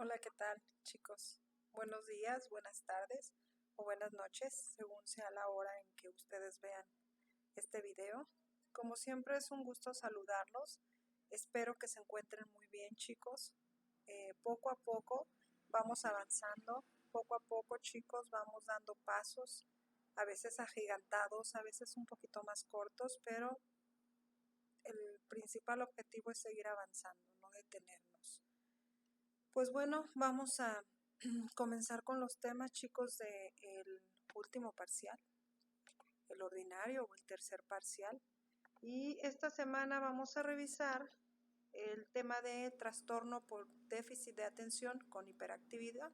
Hola, ¿qué tal, chicos? Buenos días, buenas tardes o buenas noches, según sea la hora en que ustedes vean este video. Como siempre, es un gusto saludarlos. Espero que se encuentren muy bien, chicos. Poco a poco vamos avanzando, poco a poco, chicos, vamos dando pasos, a veces agigantados, a veces un poquito más cortos, pero el principal objetivo es seguir avanzando, no detenernos. Pues bueno, vamos a comenzar con los temas, chicos, del último parcial, el ordinario o el tercer parcial. Y esta semana vamos a revisar el tema de trastorno por déficit de atención con hiperactividad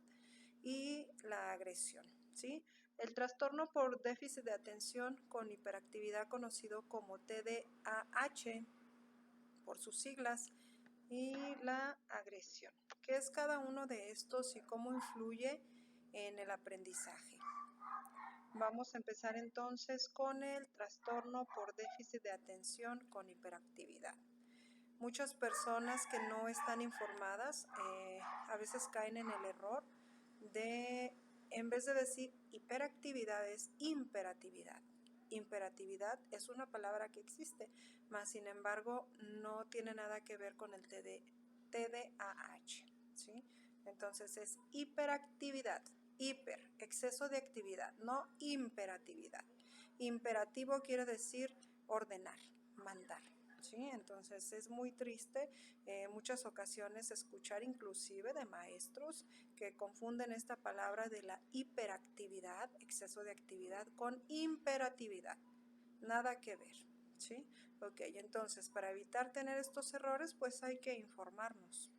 y la agresión, ¿sí? El trastorno por déficit de atención con hiperactividad, conocido como TDAH por sus siglas, y la agresión. ¿Qué es cada uno de estos y cómo influye en el aprendizaje? Vamos a empezar entonces con el trastorno por déficit de atención con hiperactividad. Muchas personas que no están informadas a veces caen en el error de, en vez de decir hiperactividad, es imperatividad. Imperatividad es una palabra que existe, mas sin embargo no tiene nada que ver con el TDAH, ¿sí? Entonces es hiperactividad, hiper, exceso de actividad, no imperatividad. Imperativo quiere decir ordenar, mandar. ¿Sí? Entonces es muy triste muchas ocasiones escuchar inclusive de maestros que confunden esta palabra de la hiperactividad, exceso de actividad, con imperatividad. Nada que ver, ¿sí? Ok, entonces para evitar tener estos errores pues hay que informarnos.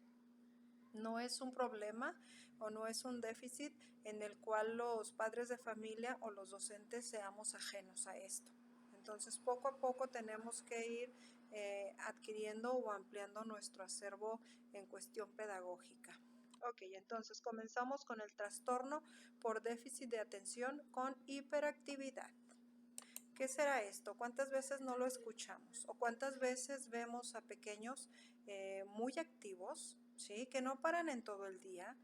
No es un problema o no es un déficit en el cual los padres de familia o los docentes seamos ajenos a esto. Entonces, poco a poco tenemos que ir adquiriendo o ampliando nuestro acervo en cuestión pedagógica. Ok, entonces comenzamos con el trastorno por déficit de atención con hiperactividad. ¿Qué será esto? ¿Cuántas veces no lo escuchamos? ¿O cuántas veces vemos a pequeños muy activos, ¿sí? Que no paran en todo el día?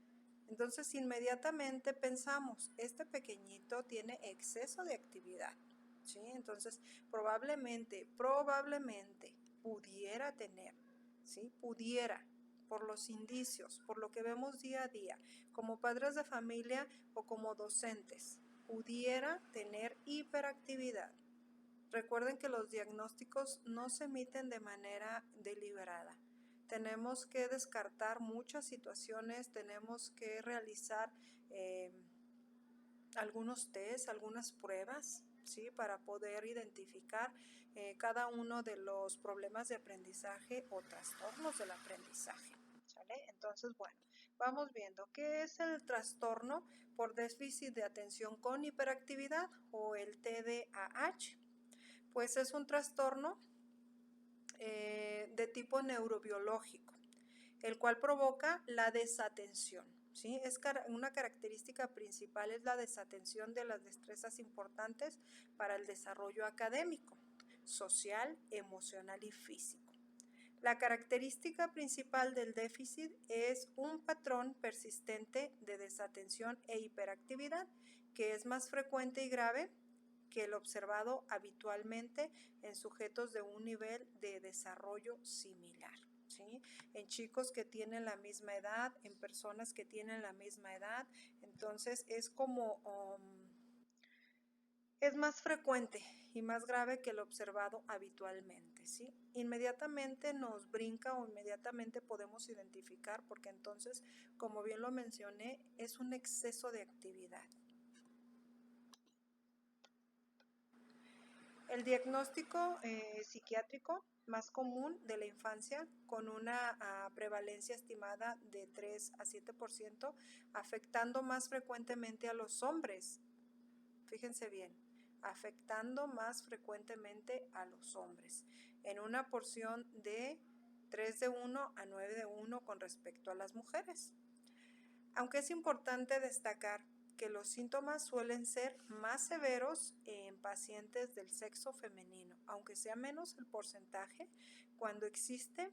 Entonces inmediatamente pensamos, este pequeñito tiene exceso de actividad, ¿sí? Entonces probablemente pudiera tener, ¿sí? Pudiera, por los indicios, por lo que vemos día a día, como padres de familia o como docentes, pudiera tener hiperactividad. Recuerden que los diagnósticos no se emiten de manera deliberada. Tenemos que descartar muchas situaciones, tenemos que realizar algunos test, algunas pruebas, ¿sí? Para poder identificar cada uno de los problemas de aprendizaje o trastornos del aprendizaje. ¿Sale? Entonces, bueno, vamos viendo qué es el trastorno por déficit de atención con hiperactividad o el TDAH. Pues es un trastorno de tipo neurobiológico, el cual provoca la desatención. ¿Sí? Una característica principal es la desatención de las destrezas importantes para el desarrollo académico, social, emocional y físico. La característica principal del déficit es un patrón persistente de desatención e hiperactividad que es más frecuente y grave que el observado habitualmente en sujetos de un nivel de desarrollo similar. ¿Sí? En chicos que tienen la misma edad, en personas que tienen la misma edad, entonces es como es más frecuente y más grave que el observado habitualmente, ¿sí? Inmediatamente nos brinca o inmediatamente podemos identificar porque entonces, como bien lo mencioné, es un exceso de actividad. El diagnóstico psiquiátrico más común de la infancia, con una prevalencia estimada de 3 a 7%, afectando más frecuentemente a los hombres. Fíjense bien, afectando más frecuentemente a los hombres, en una porción de 3 de 1 a 9 de 1 con respecto a las mujeres. Aunque es importante destacar que los síntomas suelen ser más severos en pacientes del sexo femenino, aunque sea menos el porcentaje, cuando existe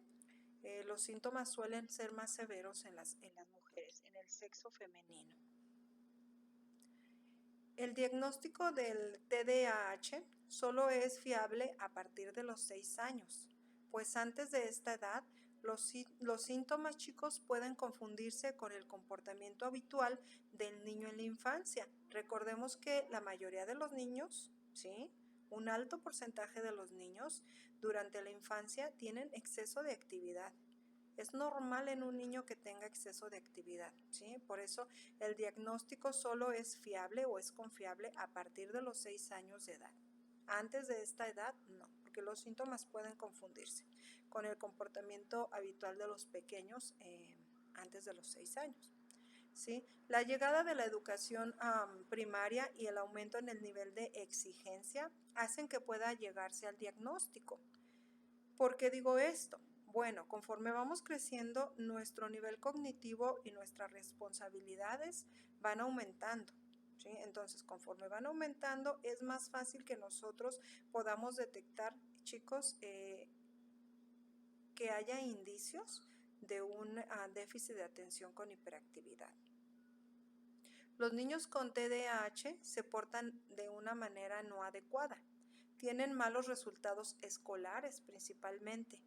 Los síntomas suelen ser más severos en las mujeres, en el sexo femenino. El diagnóstico del TDAH solo es fiable a partir de los 6 años, pues antes de esta edad los síntomas, chicos, pueden confundirse con el comportamiento habitual del niño en la infancia. Recordemos que la mayoría de los niños, ¿sí? Un alto porcentaje de los niños durante la infancia tienen exceso de actividad. Es normal en un niño que tenga exceso de actividad, ¿sí? Por eso el diagnóstico solo es fiable o es confiable a partir de los 6 años de edad. Antes de esta edad, no, porque los síntomas pueden confundirse con el comportamiento habitual de los pequeños antes de los 6 años. ¿Sí? La llegada de la educación primaria y el aumento en el nivel de exigencia hacen que pueda llegarse al diagnóstico. ¿Por qué digo esto? Bueno, conforme vamos creciendo, nuestro nivel cognitivo y nuestras responsabilidades van aumentando, ¿sí? Entonces, conforme van aumentando, es más fácil que nosotros podamos detectar, chicos, que haya indicios de un déficit de atención con hiperactividad. Los niños con TDAH se portan de una manera no adecuada. Tienen malos resultados escolares principalmente.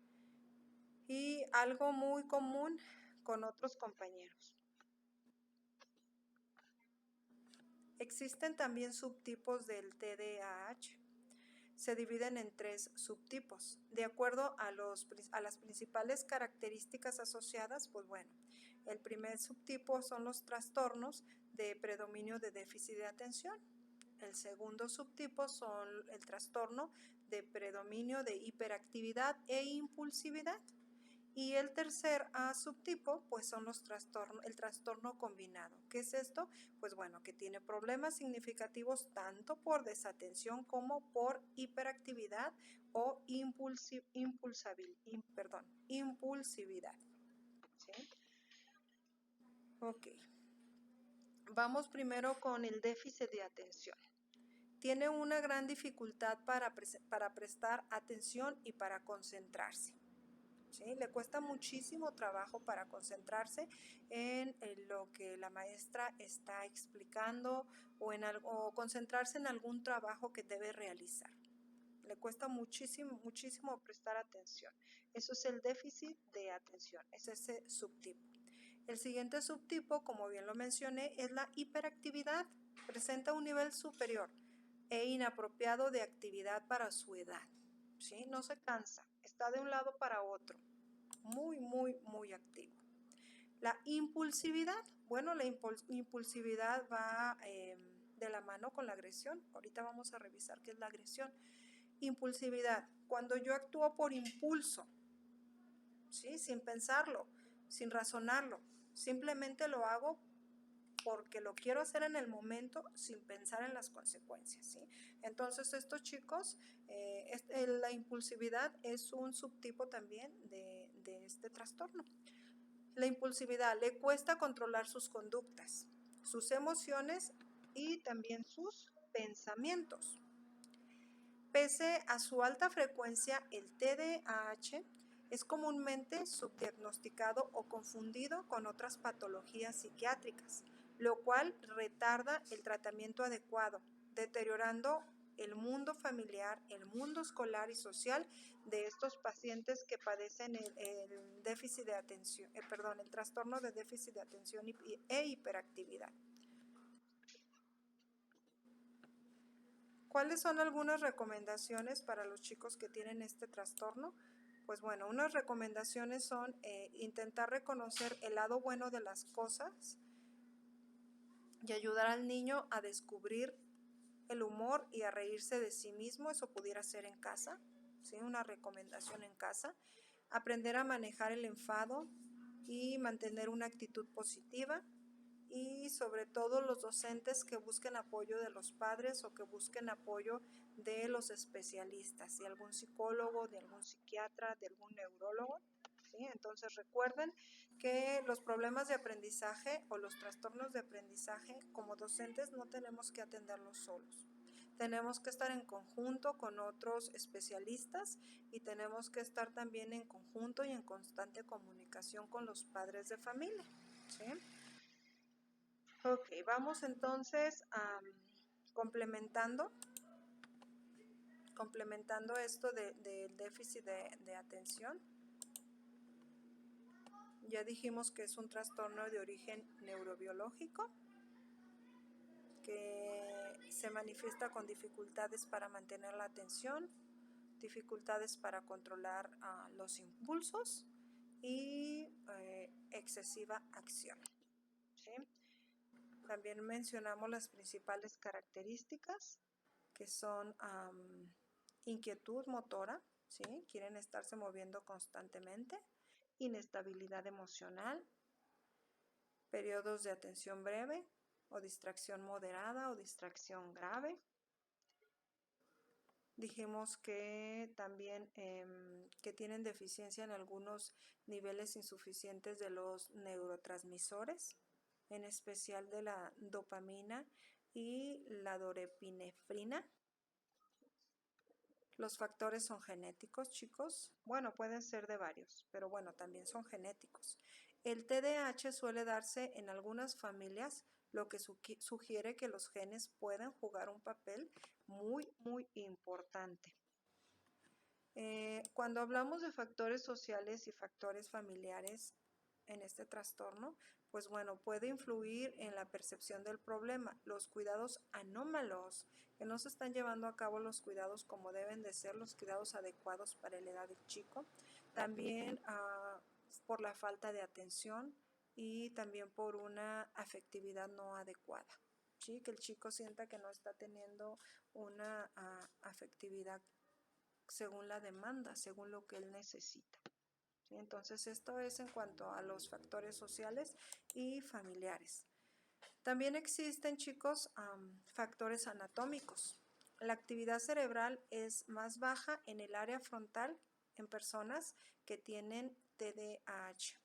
Y algo muy común con otros compañeros. Existen también subtipos del TDAH. Se dividen en 3 subtipos. De acuerdo a las principales características asociadas, pues bueno, el primer subtipo son los trastornos de predominio de déficit de atención. El segundo subtipo son el trastorno de predominio de hiperactividad e impulsividad. Y el tercer subtipo, pues son el trastorno combinado. ¿Qué es esto? Pues bueno, que tiene problemas significativos tanto por desatención como por hiperactividad o impulsividad. ¿Sí? Ok. Vamos primero con el déficit de atención. Tiene una gran dificultad para prestar atención y para concentrarse. ¿Sí? Le cuesta muchísimo trabajo para concentrarse en lo que la maestra está explicando o concentrarse en algún trabajo que debe realizar. Le cuesta muchísimo prestar atención. Eso es el déficit de atención, es ese subtipo. El siguiente subtipo, como bien lo mencioné, es la hiperactividad. Presenta un nivel superior e inapropiado de actividad para su edad. ¿Sí? No se cansa, está de un lado para otro, muy activo. La impulsividad, bueno, la impulsividad va de la mano con la agresión. Ahorita vamos a revisar qué es la agresión. Impulsividad, cuando yo actúo por impulso, ¿sí? Sin pensarlo, sin razonarlo, simplemente lo hago porque lo quiero hacer en el momento sin pensar en las consecuencias, ¿sí? Entonces estos chicos, la impulsividad es un subtipo también de este trastorno. La impulsividad le cuesta controlar sus conductas, sus emociones y también sus pensamientos. Pese a su alta frecuencia, el TDAH es comúnmente subdiagnosticado o confundido con otras patologías psiquiátricas, lo cual retarda el tratamiento adecuado, deteriorando el mundo familiar, el mundo escolar y social de estos pacientes que padecen el déficit de atención, el trastorno de déficit de atención e hiperactividad. ¿Cuáles son algunas recomendaciones para los chicos que tienen este trastorno? Pues bueno, unas recomendaciones son intentar reconocer el lado bueno de las cosas y ayudar al niño a descubrir el humor y a reírse de sí mismo. Eso pudiera ser en casa, ¿sí? Una recomendación en casa. Aprender a manejar el enfado y mantener una actitud positiva. Y sobre todo los docentes que busquen apoyo de los padres o que busquen apoyo de los especialistas, de algún psicólogo, de algún psiquiatra, de algún neurólogo, ¿sí? Entonces recuerden que los problemas de aprendizaje o los trastornos de aprendizaje como docentes no tenemos que atenderlos solos. Tenemos que estar en conjunto con otros especialistas y tenemos que estar también en conjunto y en constante comunicación con los padres de familia, ¿sí? Ok, vamos entonces a complementando esto del déficit de atención. Ya dijimos que es un trastorno de origen neurobiológico que se manifiesta con dificultades para mantener la atención, dificultades para controlar los impulsos y excesiva acción, ¿sí? También mencionamos las principales características que son inquietud motora, ¿sí? Quieren estarse moviendo constantemente, inestabilidad emocional, periodos de atención breve o distracción moderada o distracción grave. Dijimos que también que tienen deficiencia en algunos niveles insuficientes de los neurotransmisores, en especial de la dopamina y la norepinefrina. Los factores son genéticos, chicos. Bueno, pueden ser de varios, pero bueno, también son genéticos. El TDAH suele darse en algunas familias, lo que sugiere que los genes pueden jugar un papel muy, muy importante. Cuando hablamos de factores sociales y factores familiares en este trastorno, pues bueno, puede influir en la percepción del problema, los cuidados anómalos, que no se están llevando a cabo los cuidados como deben de ser, los cuidados adecuados para la edad del chico, también por la falta de atención y también por una afectividad no adecuada, ¿sí? Que el chico sienta que no está teniendo una afectividad según la demanda, según lo que él necesita. ¿Sí? Entonces esto es en cuanto a los factores sociales y familiares. También existen, chicos, factores anatómicos. La actividad cerebral es más baja en el área frontal en personas que tienen TDAH.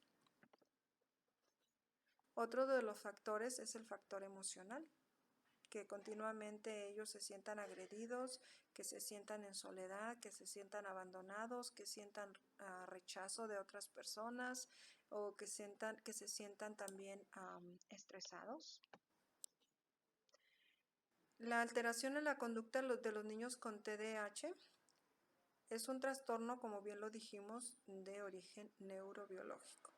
Otro de los factores es el factor emocional, que continuamente ellos se sientan agredidos, que se sientan en soledad, que se sientan abandonados, que sientan rechazo de otras personas o que se sientan también estresados. La alteración en la conducta de los niños con TDAH es un trastorno, como bien lo dijimos, de origen neurobiológico.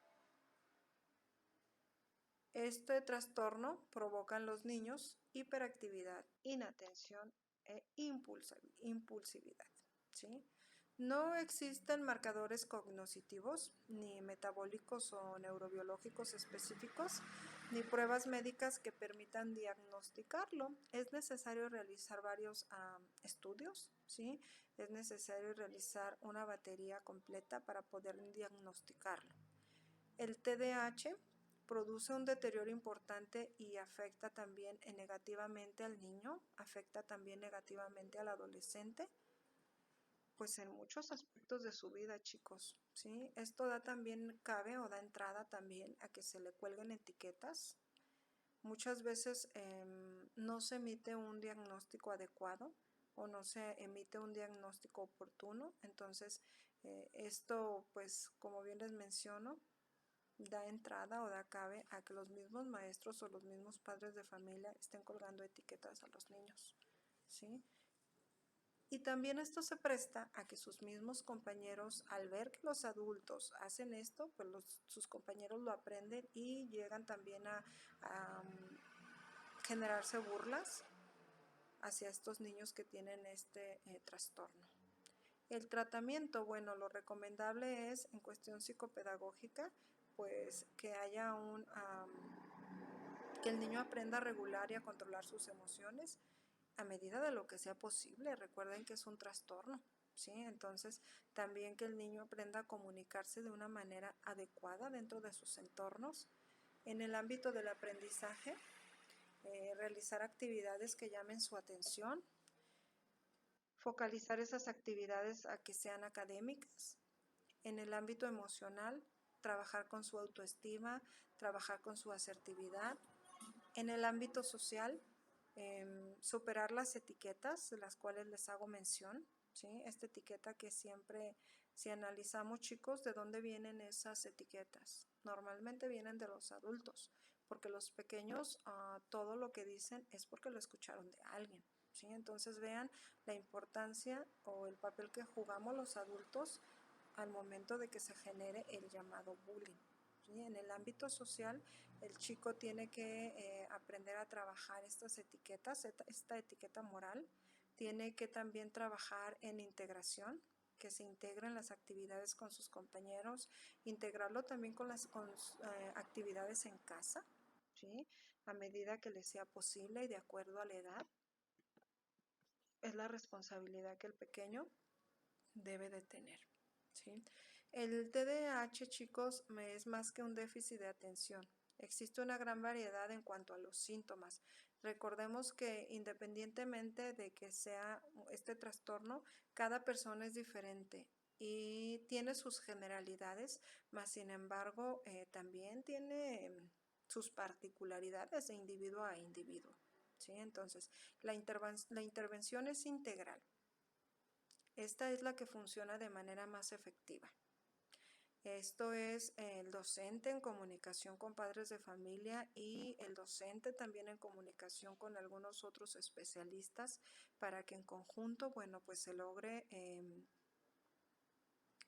Este trastorno provoca en los niños hiperactividad, inatención e impulsividad, ¿sí? No existen marcadores cognitivos, ni metabólicos o neurobiológicos específicos, ni pruebas médicas que permitan diagnosticarlo. Es necesario realizar varios estudios, ¿sí? Es necesario realizar una batería completa para poder diagnosticarlo. El TDAH produce un deterioro importante y afecta también negativamente al niño, afecta también negativamente al adolescente, pues en muchos aspectos de su vida, chicos, ¿sí? Esto da también, cabe o da entrada también a que se le cuelguen etiquetas. Muchas veces no se emite un diagnóstico adecuado o no se emite un diagnóstico oportuno, entonces esto, pues como bien les menciono, da entrada o da cabe a que los mismos maestros o los mismos padres de familia estén colgando etiquetas a los niños, ¿sí? Y también esto se presta a que sus mismos compañeros, al ver que los adultos hacen esto, pues sus compañeros lo aprenden y llegan también a generarse burlas hacia estos niños que tienen este trastorno. El tratamiento, bueno, lo recomendable es en cuestión psicopedagógica, pues que haya que el niño aprenda a regular y a controlar sus emociones a medida de lo que sea posible. Recuerden que es un trastorno, ¿sí? Entonces, también que el niño aprenda a comunicarse de una manera adecuada dentro de sus entornos. En el ámbito del aprendizaje, realizar actividades que llamen su atención, focalizar esas actividades a que sean académicas. En el ámbito emocional, trabajar con su autoestima, trabajar con su asertividad. En el ámbito social, superar las etiquetas de las cuales les hago mención, ¿sí? Esta etiqueta que siempre, si analizamos, chicos, ¿de dónde vienen esas etiquetas? Normalmente vienen de los adultos, porque los pequeños todo lo que dicen es porque lo escucharon de alguien, ¿sí? Entonces vean la importancia o el papel que jugamos los adultos al momento de que se genere el llamado bullying, ¿sí? En el ámbito social, el chico tiene que aprender a trabajar estas etiquetas, esta etiqueta moral, tiene que también trabajar en integración, que se integren las actividades con sus compañeros, integrarlo también con las actividades en casa, ¿sí? A medida que les sea posible y de acuerdo a la edad. Es la responsabilidad que el pequeño debe de tener, ¿sí? El TDAH, chicos, es más que un déficit de atención. Existe una gran variedad en cuanto a los síntomas. Recordemos que independientemente de que sea este trastorno, cada persona es diferente y tiene sus generalidades, mas sin embargo también tiene sus particularidades de individuo a individuo, ¿sí? Entonces, la intervención es integral. Esta es la que funciona de manera más efectiva. Esto es el docente en comunicación con padres de familia y el docente también en comunicación con algunos otros especialistas para que en conjunto, bueno, pues se logre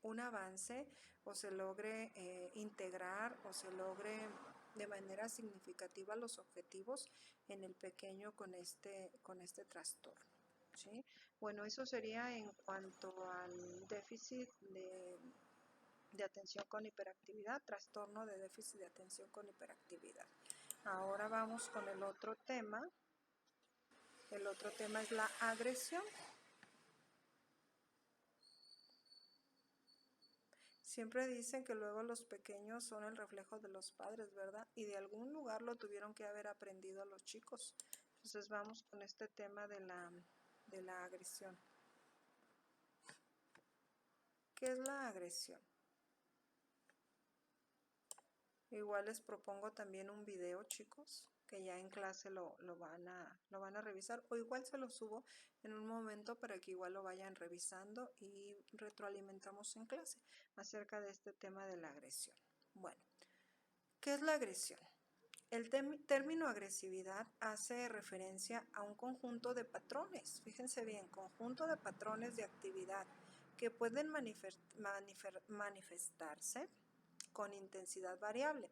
un avance o se logre integrar o se logre de manera significativa los objetivos en el pequeño con este trastorno, ¿sí? Bueno, eso sería en cuanto al déficit de atención con hiperactividad, trastorno de déficit de atención con hiperactividad. Ahora vamos con el otro tema. El otro tema es la agresión. Siempre dicen que luego los pequeños son el reflejo de los padres, ¿verdad? Y de algún lugar lo tuvieron que haber aprendido los chicos. Entonces vamos con este tema de la agresión. ¿Qué es la agresión? Igual les propongo también un video, chicos, que ya en clase lo van a revisar, o igual se lo subo en un momento para que igual lo vayan revisando y retroalimentamos en clase acerca de este tema de la agresión. Bueno, ¿qué es la agresión? El término agresividad hace referencia a un conjunto de patrones, fíjense bien, conjunto de patrones de actividad que pueden manifestarse con intensidad variable,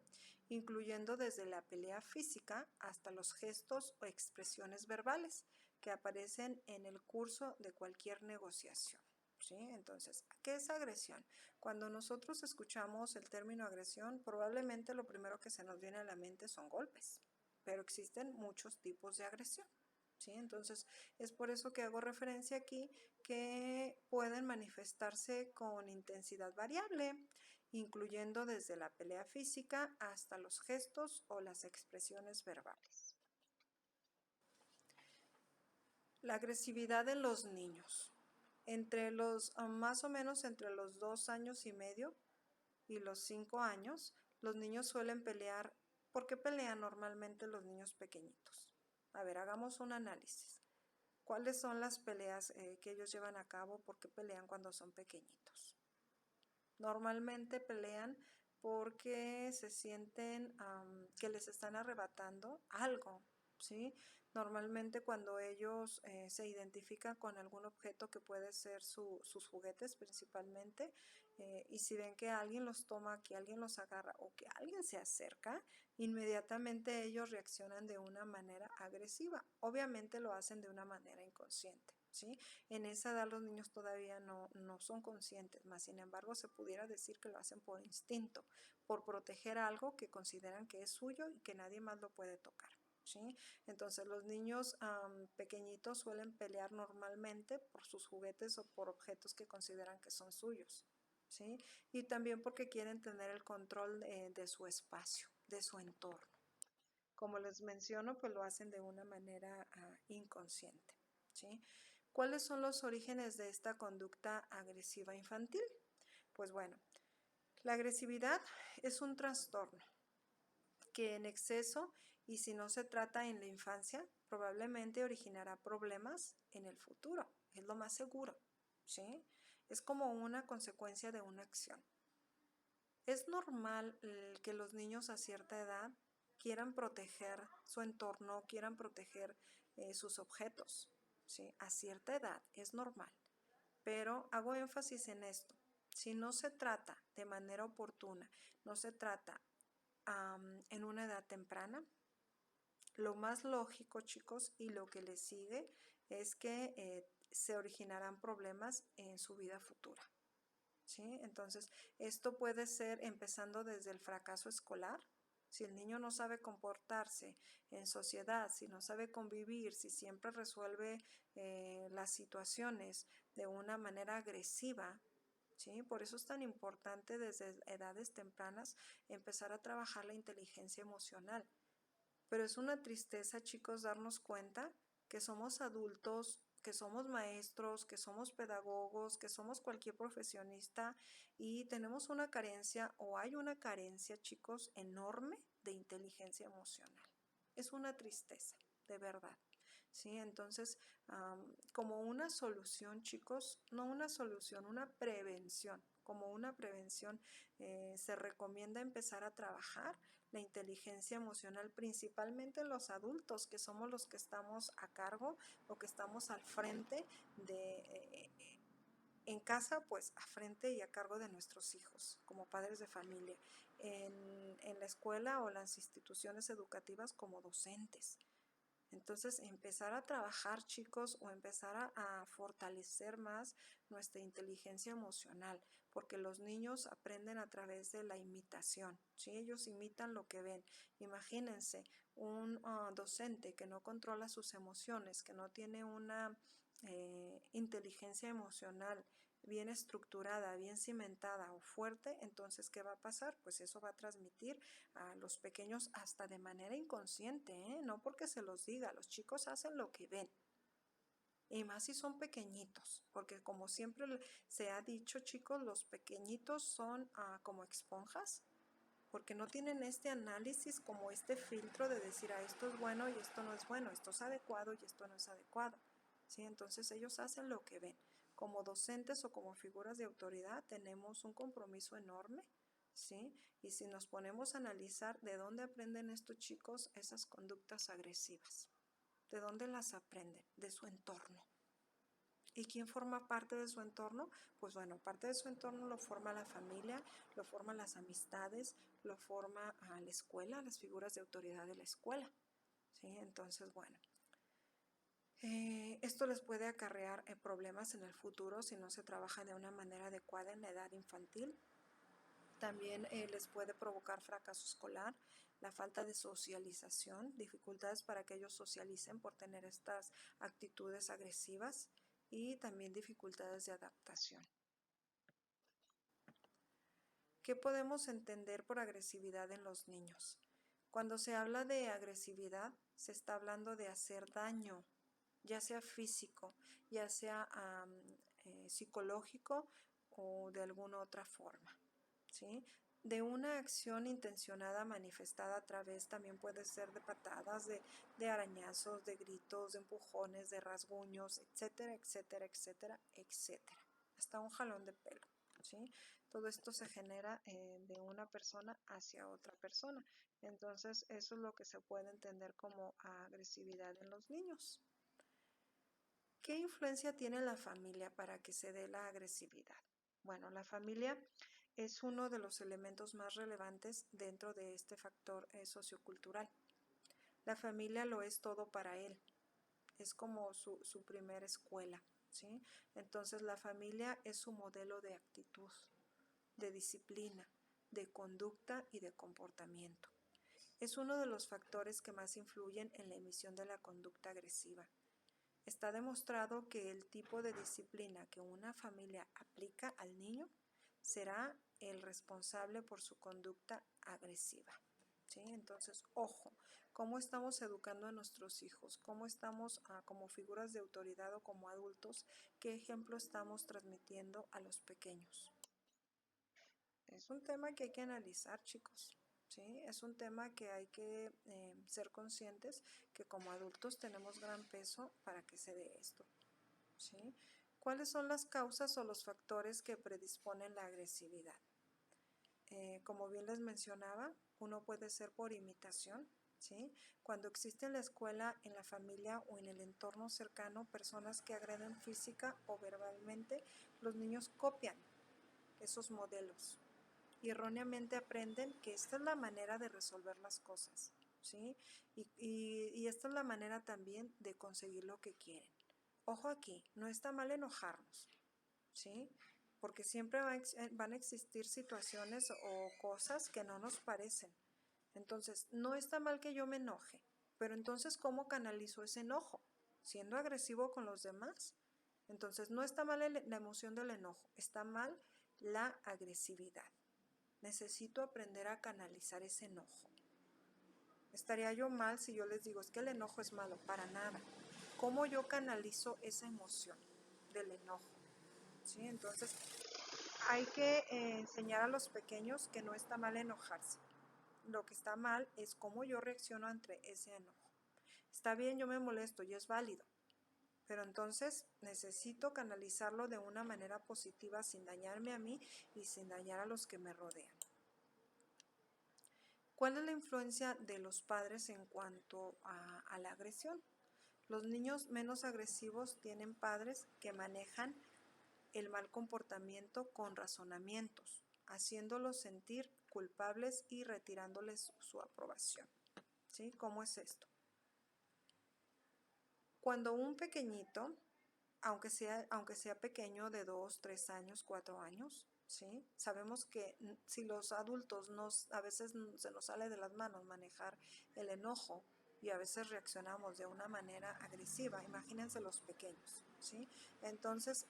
incluyendo desde la pelea física hasta los gestos o expresiones verbales que aparecen en el curso de cualquier negociación, ¿sí? Entonces, ¿qué es agresión? Cuando nosotros escuchamos el término agresión, probablemente lo primero que se nos viene a la mente son golpes, pero existen muchos tipos de agresión, ¿sí? Entonces, es por eso que hago referencia aquí que pueden manifestarse con intensidad variable, incluyendo desde la pelea física hasta los gestos o las expresiones verbales. La agresividad en los niños. Más o menos entre los 2 años y medio y los 5 años, los niños suelen pelear. ¿Por qué pelean normalmente los niños pequeñitos? A ver, hagamos un análisis. ¿Cuáles son las peleas que ellos llevan a cabo? ¿Por qué pelean cuando son pequeñitos? Normalmente pelean porque se sienten que les están arrebatando algo, ¿sí? Normalmente cuando ellos se identifican con algún objeto que puede ser sus juguetes principalmente, y si ven que alguien los toma, que alguien los agarra o que alguien se acerca, inmediatamente ellos reaccionan de una manera agresiva. Obviamente lo hacen de una manera inconsciente, ¿sí? En esa edad los niños todavía no son conscientes, más sin embargo se pudiera decir que lo hacen por instinto, por proteger algo que consideran que es suyo y que nadie más lo puede tocar, ¿sí? Entonces los niños pequeñitos suelen pelear normalmente por sus juguetes o por objetos que consideran que son suyos, ¿sí? Y también porque quieren tener el control de su espacio, de su entorno. Como les menciono, pues lo hacen de una manera inconsciente, ¿sí? ¿Cuáles son los orígenes de esta conducta agresiva infantil? Pues bueno, la agresividad es un trastorno que en exceso Y si no se trata en la infancia, probablemente originará problemas en el futuro. Es lo más seguro, ¿sí? Es como una consecuencia de una acción. Es normal que los niños a cierta edad quieran proteger su entorno, quieran proteger sus objetos, ¿sí? A cierta edad es normal. Pero hago énfasis en esto. Si no se trata de manera oportuna, no se trata en una edad temprana, lo más lógico, chicos, y lo que les sigue es que se originarán problemas en su vida futura, ¿sí? Entonces, esto puede ser empezando desde el fracaso escolar. Si el niño no sabe comportarse en sociedad, si no sabe convivir, si siempre resuelve las situaciones de una manera agresiva, ¿sí? Por eso es tan importante desde edades tempranas empezar a trabajar la inteligencia emocional. Pero es una tristeza, chicos, darnos cuenta que somos adultos, que somos maestros, que somos pedagogos, que somos cualquier profesionista y tenemos una carencia o hay una carencia, chicos, enorme de inteligencia emocional. Es una tristeza, de verdad. ¿Sí? Entonces, como una solución, chicos, no una solución, una prevención, como una prevención, se recomienda empezar a trabajar la inteligencia emocional, principalmente en los adultos, que somos los que estamos a cargo o que estamos al frente en casa, pues a frente y a cargo de nuestros hijos, como padres de familia, en la escuela o las instituciones educativas como docentes. Entonces, empezar a trabajar, chicos, o empezar a fortalecer más nuestra inteligencia emocional, porque los niños aprenden a través de la imitación, ¿sí? Ellos imitan lo que ven. Imagínense un docente que no controla sus emociones, que no tiene una inteligencia emocional bien estructurada, bien cimentada o fuerte, entonces, ¿qué va a pasar? Pues eso va a transmitir a los pequeños hasta de manera inconsciente, no porque se los diga, los chicos hacen lo que ven. Y más si son pequeñitos, porque como siempre se ha dicho, chicos, los pequeñitos son como esponjas, porque no tienen este análisis como este filtro de decir, esto es bueno y esto no es bueno, esto es adecuado y esto no es adecuado, ¿sí? Entonces ellos hacen lo que ven. Como docentes o como figuras de autoridad tenemos un compromiso enorme, ¿sí? Y si nos ponemos a analizar de dónde aprenden estos chicos esas conductas agresivas, ¿de dónde las aprenden? De su entorno. ¿Y quién forma parte de su entorno? Pues bueno, parte de su entorno lo forma la familia, lo forman las amistades, lo forma a la escuela, las figuras de autoridad de la escuela, ¿sí? Entonces, bueno, esto les puede acarrear problemas en el futuro si no se trabaja de una manera adecuada en la edad infantil. También les puede provocar fracaso escolar, la falta de socialización, dificultades para que ellos socialicen por tener estas actitudes agresivas y también dificultades de adaptación. ¿Qué podemos entender por agresividad en los niños? Cuando se habla de agresividad, se está hablando de hacer daño, ya sea físico, ya sea psicológico o de alguna otra forma, ¿sí? De una acción intencionada manifestada a través también puede ser de patadas, de arañazos, de gritos, de empujones, de rasguños, etcétera, etcétera, etcétera, etcétera. Hasta un jalón de pelo, ¿sí? Todo esto se genera de una persona hacia otra persona. Entonces, eso es lo que se puede entender como agresividad en los niños. ¿Qué influencia tiene la familia para que se dé la agresividad? Bueno, la familia es uno de los elementos más relevantes dentro de este factor sociocultural. La familia lo es todo para él, es como su primera escuela, ¿sí? Entonces la familia es su modelo de actitud, de disciplina, de conducta y de comportamiento. Es uno de los factores que más influyen en la emisión de la conducta agresiva. Está demostrado que el tipo de disciplina que una familia aplica al niño será el responsable por su conducta agresiva, ¿sí? Entonces, ojo, ¿cómo estamos educando a nuestros hijos? ¿Cómo estamos como figuras de autoridad o como adultos? ¿Qué ejemplo estamos transmitiendo a los pequeños? Es un tema que hay que analizar, chicos. ¿sí? Es un tema que hay que ser conscientes que como adultos tenemos gran peso para que se dé esto, ¿sí? ¿Cuáles son las causas o los factores que predisponen la agresividad? Como bien les mencionaba, uno puede ser por imitación, ¿sí? Cuando existe en la escuela, en la familia o en el entorno cercano personas que agreden física o verbalmente, los niños copian esos modelos y erróneamente aprenden que esta es la manera de resolver las cosas, ¿sí? Y esta es la manera también de conseguir lo que quieren. Ojo aquí, no está mal enojarnos, ¿sí? Porque siempre van a existir situaciones o cosas que no nos parecen. Entonces, no está mal que yo me enoje, pero entonces, ¿cómo canalizo ese enojo? ¿Siendo agresivo con los demás? Entonces, no está mal la emoción del enojo, está mal la agresividad. Necesito aprender a canalizar ese enojo. Estaría yo mal si yo les digo, es que el enojo es malo, para nada. ¿Cómo yo canalizo esa emoción del enojo? ¿Sí? Entonces, hay que enseñar a los pequeños que no está mal enojarse. Lo que está mal es cómo yo reacciono ante ese enojo. Está bien, yo me molesto y es válido, pero entonces necesito canalizarlo de una manera positiva sin dañarme a mí y sin dañar a los que me rodean. ¿Cuál es la influencia de los padres en cuanto a la agresión? Los niños menos agresivos tienen padres que manejan el mal comportamiento con razonamientos, haciéndolos sentir culpables y retirándoles su aprobación. ¿Sí? ¿Cómo es esto? Cuando un pequeñito, aunque sea pequeño de 2, 3 años, 4 años, ¿sí? Sabemos que si los adultos a veces se nos sale de las manos manejar el enojo y a veces reaccionamos de una manera agresiva, imagínense los pequeños, ¿sí? Entonces,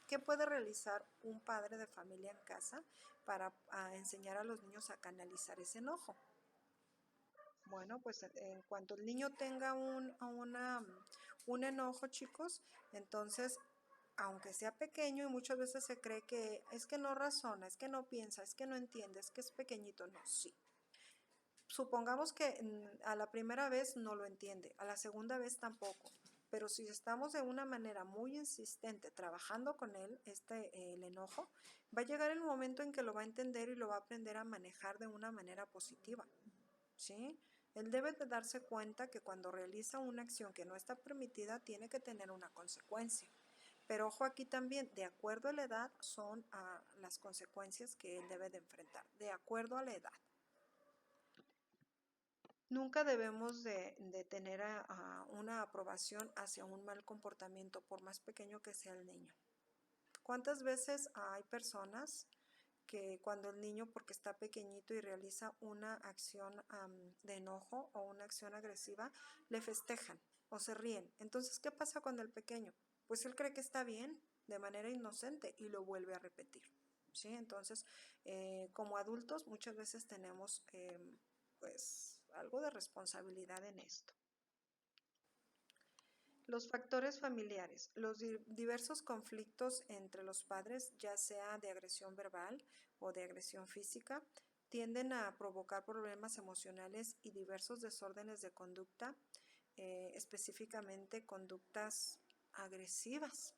¿qué puede realizar un padre de familia en casa para enseñar a los niños a canalizar ese enojo? Bueno, pues en cuanto el niño tenga un enojo, chicos, entonces, aunque sea pequeño y muchas veces se cree que es que no razona, es que no piensa, es que no entiende, es que es pequeñito, no, sí. Supongamos que a la primera vez no lo entiende, a la segunda vez tampoco, pero si estamos de una manera muy insistente trabajando con él, el enojo, va a llegar el momento en que lo va a entender y lo va a aprender a manejar de una manera positiva, ¿sí? Él debe de darse cuenta que cuando realiza una acción que no está permitida, tiene que tener una consecuencia. Pero ojo aquí también, de acuerdo a la edad son las consecuencias que él debe de enfrentar, de acuerdo a la edad. Nunca debemos de tener una aprobación hacia un mal comportamiento, por más pequeño que sea el niño. ¿Cuántas veces hay personas que cuando el niño, porque está pequeñito y realiza una acción de enojo o una acción agresiva, le festejan o se ríen? Entonces, ¿qué pasa con el pequeño? Pues él cree que está bien de manera inocente y lo vuelve a repetir, ¿sí? Entonces, como adultos muchas veces tenemos pues algo de responsabilidad en esto. Los factores familiares. Los diversos conflictos entre los padres, ya sea de agresión verbal o de agresión física, tienden a provocar problemas emocionales y diversos desórdenes de conducta, específicamente conductas agresivas.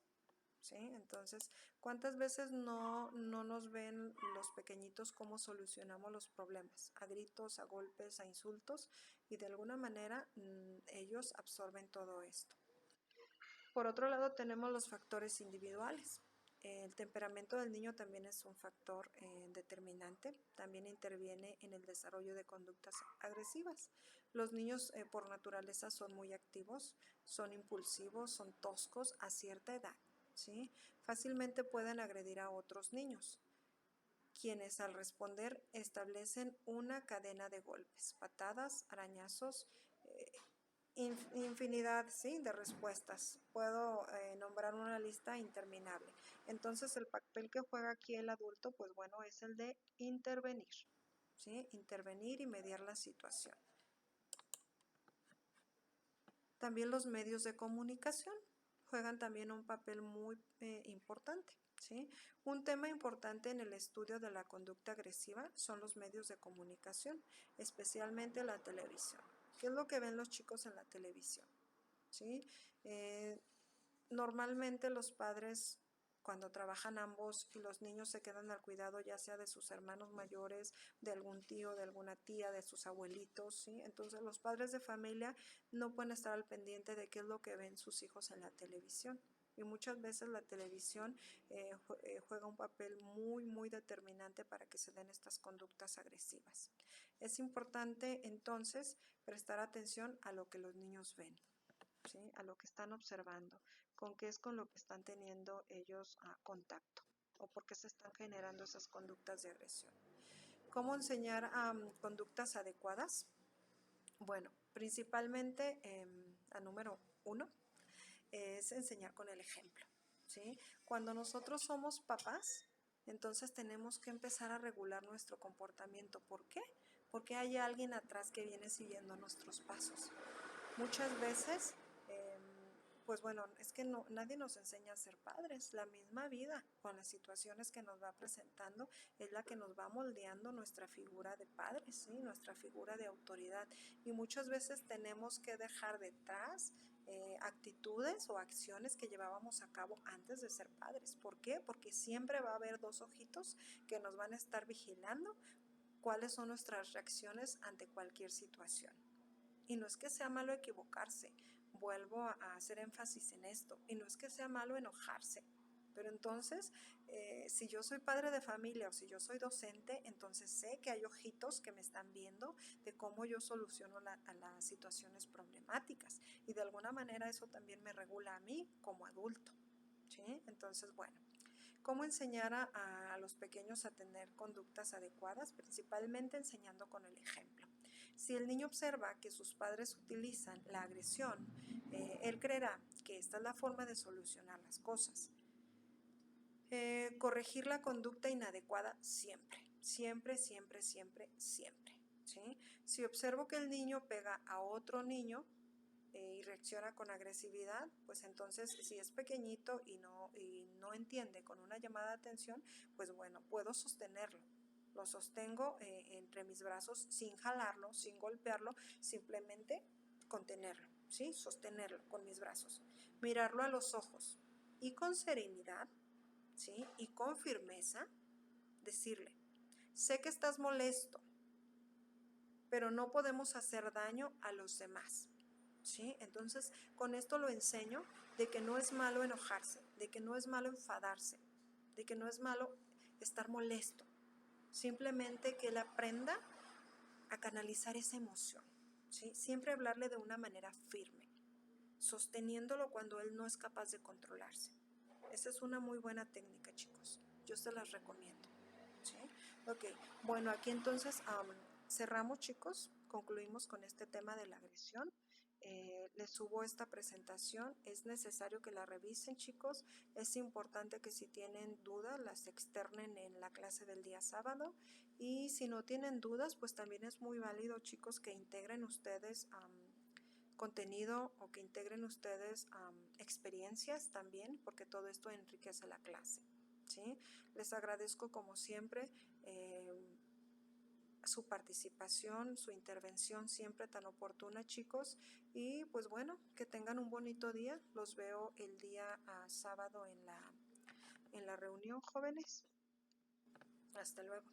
¿Sí? Entonces, ¿cuántas veces no nos ven los pequeñitos cómo solucionamos los problemas? A gritos, a golpes, a insultos, y de alguna manera ellos absorben todo esto. Por otro lado, tenemos los factores individuales. El temperamento del niño también es un factor determinante, también interviene en el desarrollo de conductas agresivas. Los niños por naturaleza son muy activos, son impulsivos, son toscos a cierta edad, ¿sí? Fácilmente pueden agredir a otros niños, quienes al responder establecen una cadena de golpes, patadas, arañazos, infinidad, ¿sí?, de respuestas. Puedo nombrar una lista interminable. Entonces, el papel que juega aquí el adulto, pues bueno, es el de intervenir, ¿sí? Intervenir y mediar la situación. También los medios de comunicación juegan también un papel muy importante. ¿sí? Un tema importante en el estudio de la conducta agresiva son los medios de comunicación, especialmente la televisión. ¿Qué es lo que ven los chicos en la televisión? ¿Sí? Normalmente los padres, cuando trabajan ambos y los niños se quedan al cuidado ya sea de sus hermanos mayores, de algún tío, de alguna tía, de sus abuelitos, ¿sí? Entonces los padres de familia no pueden estar al pendiente de qué es lo que ven sus hijos en la televisión. Y muchas veces la televisión juega un papel muy determinante para que se den estas conductas agresivas. Es importante entonces prestar atención a lo que los niños ven, ¿sí? A lo que están observando, con qué es con lo que están teniendo ellos contacto o por qué se están generando esas conductas de agresión. ¿Cómo enseñar conductas adecuadas? Bueno, principalmente a número 1 es enseñar con el ejemplo, ¿sí? Cuando nosotros somos papás, entonces tenemos que empezar a regular nuestro comportamiento. ¿Por qué? Porque hay alguien atrás que viene siguiendo nuestros pasos. Muchas veces, pues bueno, es que nadie nos enseña a ser padres. La misma vida, con las situaciones que nos va presentando, es la que nos va moldeando nuestra figura de padres, ¿sí? Nuestra figura de autoridad. Y muchas veces tenemos que dejar detrás actitudes o acciones que llevábamos a cabo antes de ser padres. ¿Por qué? Porque siempre va a haber dos ojitos que nos van a estar vigilando cuáles son nuestras reacciones ante cualquier situación. Y no es que sea malo equivocarse, vuelvo a hacer énfasis en esto, y no es que sea malo enojarse, pero entonces, si yo soy padre de familia o si yo soy docente, entonces sé que hay ojitos que me están viendo de cómo yo soluciono las situaciones problemáticas, y de alguna manera eso también me regula a mí como adulto, ¿sí? Entonces, bueno. ¿Cómo enseñar a los pequeños a tener conductas adecuadas? Principalmente enseñando con el ejemplo. Si el niño observa que sus padres utilizan la agresión, él creerá que esta es la forma de solucionar las cosas. Corregir la conducta inadecuada siempre, siempre. ¿Sí? Si observo que el niño pega a otro niño, y reacciona con agresividad, pues entonces si es pequeñito y no entiende con una llamada de atención, pues bueno, puedo sostenerlo. Lo sostengo entre mis brazos sin jalarlo, sin golpearlo, simplemente contenerlo, ¿sí? Sostenerlo con mis brazos. Mirarlo a los ojos y con serenidad, ¿sí? Y con firmeza, decirle, sé que estás molesto, pero no podemos hacer daño a los demás. ¿Sí? Entonces, con esto lo enseño de que no es malo enojarse, de que no es malo enfadarse, de que no es malo estar molesto. Simplemente que él aprenda a canalizar esa emoción, ¿sí? Siempre hablarle de una manera firme, sosteniéndolo cuando él no es capaz de controlarse. Esa es una muy buena técnica, chicos. Yo se las recomiendo, ¿sí? Ok, bueno, aquí entonces cerramos, chicos. Concluimos con este tema de la agresión. Les subo esta presentación, es necesario que la revisen, chicos. Es importante que si tienen dudas las externen en la clase del día sábado, y si no tienen dudas, pues también es muy válido, chicos, que integren ustedes contenido o que integren ustedes experiencias también, porque todo esto enriquece la clase, ¿sí? Les agradezco como siempre su participación, su intervención siempre tan oportuna, chicos, y pues bueno, que tengan un bonito día. Los veo el día sábado en la reunión, jóvenes. Hasta luego.